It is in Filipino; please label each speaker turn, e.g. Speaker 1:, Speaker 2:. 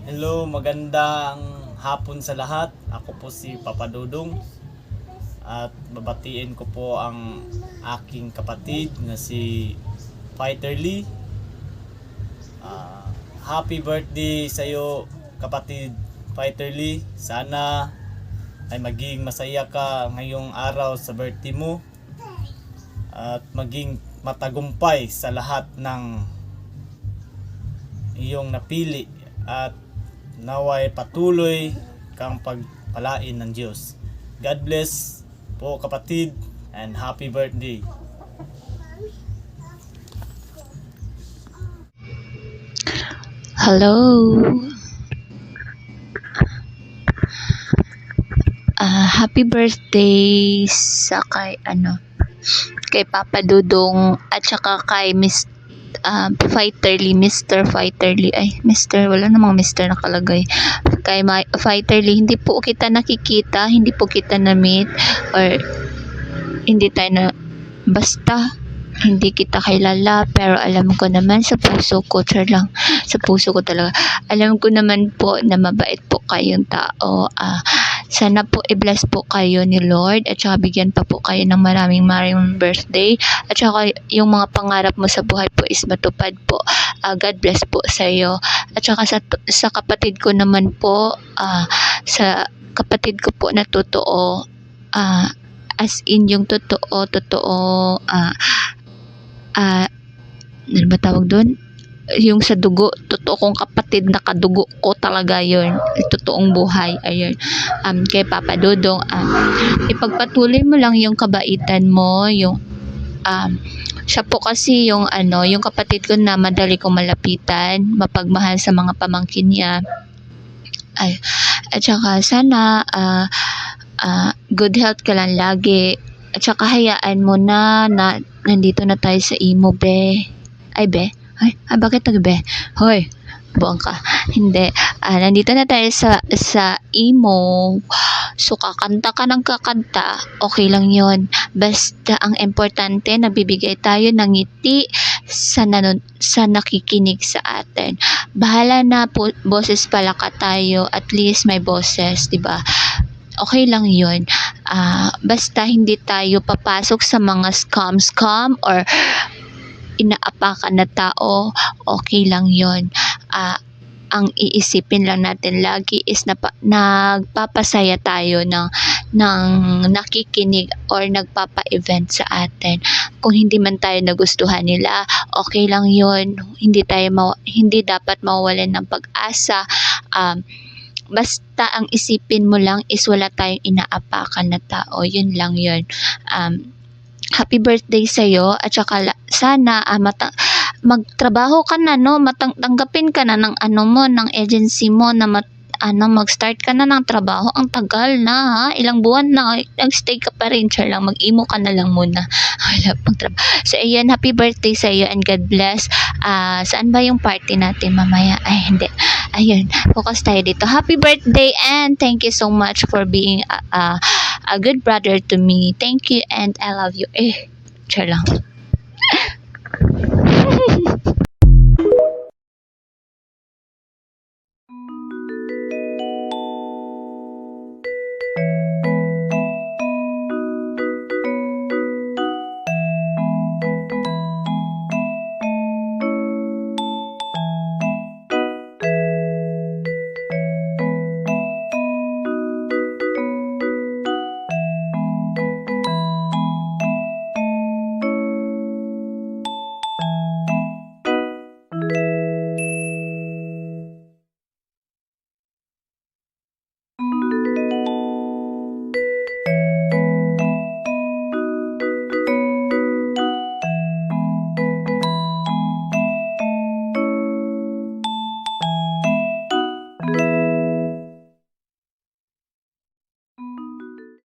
Speaker 1: Hello, magandang hapon sa lahat. Ako po si Papa Dudong at babatiin ko po ang aking kapatid na si Fighter Lee. Happy birthday sa iyo, kapatid Fighter Lee. Sana ay maging masaya ka ngayong araw sa birthday mo at maging matagumpay sa lahat ng iyong napili at naway patuloy kang pagpalain ng Diyos. God bless po kapatid and happy birthday.
Speaker 2: Hello. Happy birthday sa kay Papa Dudong at saka kay Fighter Lee, Mr. Fighter Lee. Mr. Wala namang Mr. nakalagay. Kay Fighter Lee, hindi po kita nakikita, hindi po kita na-meet, or hindi tayo na, basta hindi kita kilala, pero alam ko naman sa puso ko, sa puso ko talaga, alam ko naman po na mabait po kayong tao. Sana po i-bless po kayo ni Lord at saka bigyan pa po kayo ng maraming birthday at saka yung mga pangarap mo sa buhay po is matupad po. God bless po sa iyo. At saka sa kapatid ko naman po, sa kapatid ko po na totoo, as in yung totoo, ano ba tawag doon? Yung sa dugo, totoo kong kapatid na kadugo ko talaga yun, totoong buhay. Ayun, kay Papa Dudong, ipagpatuloy mo lang yung kabaitan mo, yung siya po kasi yung yung kapatid ko na madali kong malapitan, mapagmahal sa mga pamangkin niya. At saka sana good health ka lang lagi. At saka hayaan mo na nandito na tayo sa imo, be. Be? Bakit be? Hoy, buang ka. Hindi. Nandito na tayo sa imo. So, kakanta ka ng kakanta, okay lang yon. Basta, ang importante, nagbibigay tayo ng ngiti sa nakikinig sa atin. Bahala na po, boses pala ka tayo. At least may boses, diba? Okay lang yun. Basta hindi tayo papasok sa mga scam or inaapakan na tao, okay lang yon. Ang iisipin lang natin lagi is nagpapasaya tayo ng nakikinig or nagpapa-event sa atin. Kung hindi man tayo nagustuhan nila, okay lang yon. Hindi dapat mawalan ng pag-asa. Basta ang isipin mo lang is wala tayong inaapakan na tao. Yun lang yun. Happy birthday sa'yo at saka sana magtrabaho ka na, no, tanggapin ka na ng ng agency mo na mag-start ka na ng trabaho. Ang tagal na, ha? Ilang buwan na, nag-stay ka pa rin. Lang, mag-imo ka na lang muna. Wala pang trabaho. So, ayan, happy birthday sa iyo and God bless. Saan ba yung party natin mamaya? Hindi. Ayun, focus tayo dito. Happy birthday and thank you so much for being a good brother to me. Thank you and I love you. Lang.